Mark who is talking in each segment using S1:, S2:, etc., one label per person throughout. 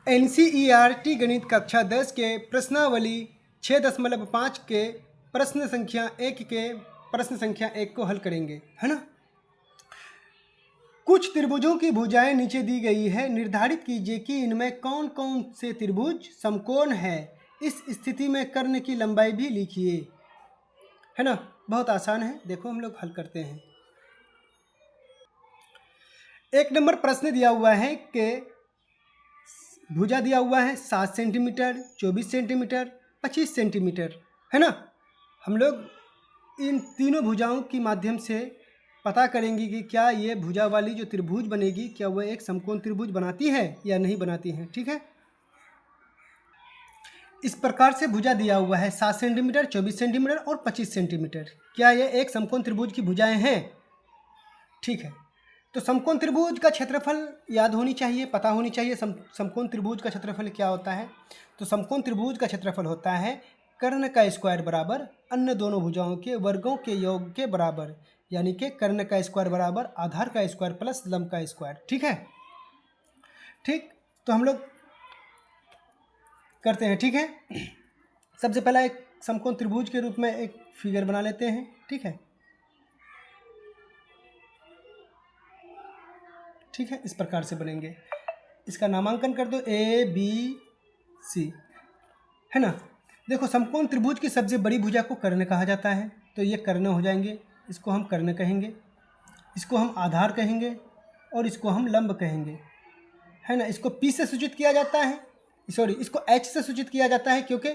S1: NCERT गणित कक्षा 10 के प्रश्नावली 6.5 के प्रश्न संख्या 1 को हल करेंगे, है ना। कुछ त्रिभुजों की भुजाएं नीचे दी गई है। निर्धारित कीजिए कि इनमें कौन कौन से त्रिभुज समकोण है। इस स्थिति में कर्ण की लंबाई भी लिखिए, है ना। बहुत आसान है, देखो हम लोग हल करते हैं। 1 नंबर प्रश्न दिया हुआ है कि भुजा दिया हुआ है 7 सेंटीमीटर, 24 सेंटीमीटर, 25 सेंटीमीटर, है ना। हम लोग इन तीनों भुजाओं के माध्यम से पता करेंगे कि क्या ये भुजा वाली जो त्रिभुज बनेगी, क्या वह एक समकोण त्रिभुज बनाती है या नहीं बनाती है, ठीक है। इस प्रकार से भुजा दिया हुआ है 7 सेंटीमीटर, 24 सेंटीमीटर और 25 सेंटीमीटर। क्या ये एक समकोण त्रिभुज की भुजाएं हैं, ठीक है। तो समकोण त्रिभुज का क्षेत्रफल याद होनी चाहिए, पता होनी चाहिए। समकोण त्रिभुज का क्षेत्रफल क्या होता है। तो समकोण त्रिभुज का क्षेत्रफल होता है कर्ण का स्क्वायर बराबर अन्य दोनों भुजाओं के वर्गों के योग के बराबर, यानी कि कर्ण का स्क्वायर बराबर आधार का स्क्वायर प्लस लंब का स्क्वायर, ठीक है। ठीक, तो हम लोग करते हैं, ठीक है। सबसे पहला एक समकोण त्रिभुज के रूप में एक फिगर बना लेते हैं, ठीक है। ठीक है, इस प्रकार से बनेंगे। इसका नामांकन कर दो ABC, है ना। देखो, समकोण त्रिभुज की सबसे बड़ी भुजा को कर्ण कहा जाता है, तो ये कर्ण हो जाएंगे। इसको हम कर्ण कहेंगे, इसको हम आधार कहेंगे और इसको हम लंब कहेंगे, है ना। इसको P से सूचित किया जाता है, सॉरी, इसको H से सूचित किया जाता है क्योंकि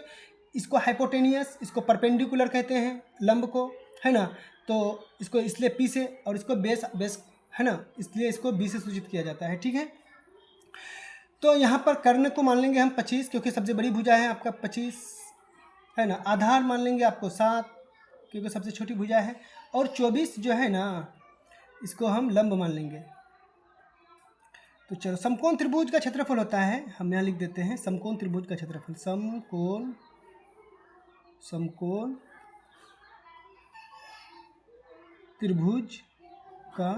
S1: इसको हाइपोटेनियस, इसको परपेंडिकुलर कहते हैं लंब को, है ना। तो इसको इसलिए P से, और इसको बेस, है ना, इसलिए इसको B से सूचित किया जाता है, ठीक है। तो यहाँ पर कर्ण को मान लेंगे हम 25 क्योंकि सबसे बड़ी भुजा है आपका 25, है ना। आधार मान लेंगे आपको 7 क्योंकि सबसे छोटी भुजा है, और 24 जो है ना, इसको हम लंब मान लेंगे। तो चलो, समकोण त्रिभुज का क्षेत्रफल होता है, हम यहाँ लिख देते हैं समकोण त्रिभुज का क्षेत्रफल। समकोण त्रिभुज का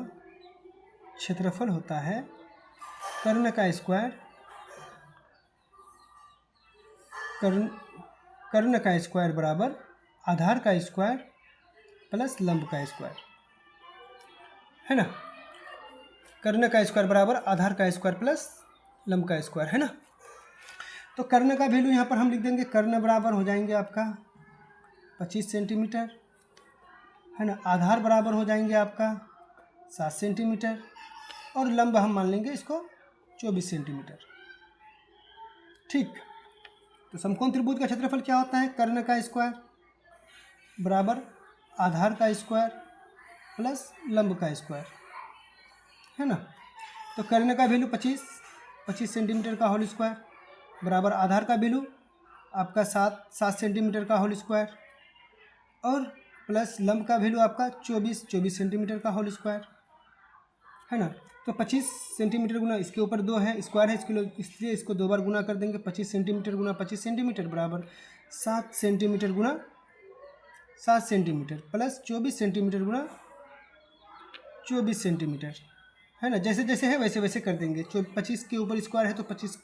S1: क्षेत्रफल होता है कर्ण का स्क्वायर, कर्ण का स्क्वायर बराबर आधार का स्क्वायर प्लस लंब का स्क्वायर, है ना। कर्ण का स्क्वायर बराबर आधार का स्क्वायर प्लस लंब का स्क्वायर, है ना। तो कर्ण का वैल्यू यहाँ पर हम लिख देंगे, कर्ण बराबर हो जाएंगे आपका 25 सेंटीमीटर, है ना। आधार बराबर हो जाएंगे आपका 7 सेंटीमीटर और लंब हम मान लेंगे इसको 24 सेंटीमीटर, ठीक। तो समकोण त्रिभुज का क्षेत्रफल क्या होता है, कर्ण का स्क्वायर बराबर आधार का स्क्वायर प्लस लंब का स्क्वायर, है ना। तो कर्ण का वैल्यू 25 सेंटीमीटर का होल स्क्वायर बराबर आधार का वैल्यू आपका 7 सेंटीमीटर का होल स्क्वायर और प्लस लंब का वैल्यू आपका 24 सेंटीमीटर का होल स्क्वायर, है ना। तो 25 सेंटीमीटर गुना इसके ऊपर 2 है, स्क्वायर है इसलिए इसको 2 बार गुना कर देंगे। 25 सेंटीमीटर गुना 25 सेंटीमीटर बराबर 7 सेंटीमीटर गुना 7 सेंटीमीटर प्लस 24 सेंटीमीटर गुना 24 सेंटीमीटर, है ना। जैसे जैसे है वैसे वैसे कर देंगे। 25 के ऊपर स्क्वायर है तो 25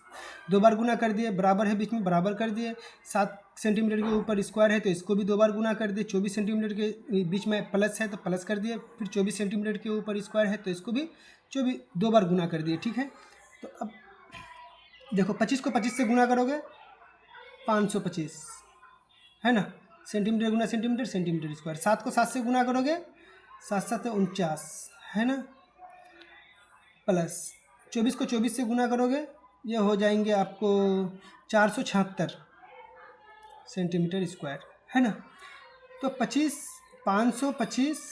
S1: 2 बार गुना कर दिए, बराबर है बीच में बराबर कर दिए। 7 सेंटीमीटर के ऊपर स्क्वायर है तो इसको भी 2 बार गुना कर दिए। 24 सेंटीमीटर के बीच में प्लस है तो प्लस कर दिए, फिर 24 सेंटीमीटर के ऊपर स्क्वायर है तो इसको भी 2 बार गुना कर दिए, ठीक है। तो अब देखो, 25 को 25 से गुना करोगे 525, है ना। सेंटीमीटर गुना सेंटीमीटर, सेंटीमीटर स्क्वायर। 7 को 7 से गुना करोगे 7 7 49, है ना, प्लस 24 को 24 से गुना करोगे ये हो जाएंगे आपको 476 सेंटीमीटर स्क्वायर, है ना। तो 525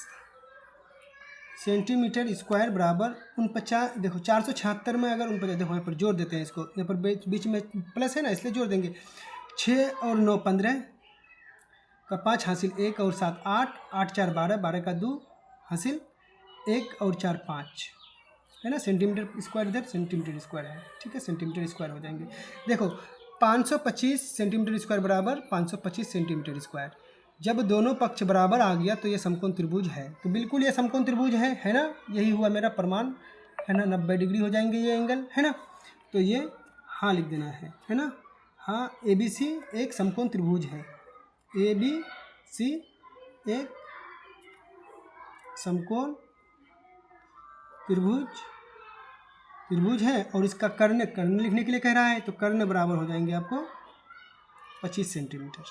S1: सेंटीमीटर स्क्वायर बराबर 49। देखो 476 में अगर 49, देखो यहाँ पर जोड़ देते हैं इसको, यहाँ पर बीच में प्लस है ना इसलिए जोड़ देंगे। 6 और 9 15 का 5 हासिल 1 और 7 8, 8 4 12, 12 का 2 हासिल 1 और 4 5, है ना। सेंटीमीटर स्क्वायर इधर सेंटीमीटर स्क्वायर है, ठीक है। सेंटीमीटर स्क्वायर हो जाएंगे। देखो 525 सेंटीमीटर स्क्वायर बराबर 525 सेंटीमीटर स्क्वायर। जब दोनों पक्ष बराबर आ गया तो ये समकोण त्रिभुज है। तो बिल्कुल ये समकोण त्रिभुज है ना। यही हुआ मेरा प्रमाण, है ना। 90 डिग्री हो जाएंगे ये एंगल, है ना। तो ये हाँ लिख देना है ना। हाँ, ए बी सी एक समकोण त्रिभुज है। ए बी सी एक समकोण त्रिभुज है और इसका कर्ण लिखने के लिए कह रहा है, तो कर्ण बराबर हो जाएंगे आपको 25 सेंटीमीटर।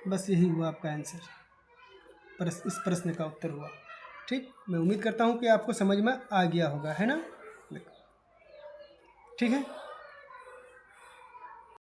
S1: बस यही हुआ आपका आंसर, इस प्रश्न का उत्तर हुआ। ठीक, मैं उम्मीद करता हूँ कि आपको समझ में आ गया होगा, है ना। ठीक है।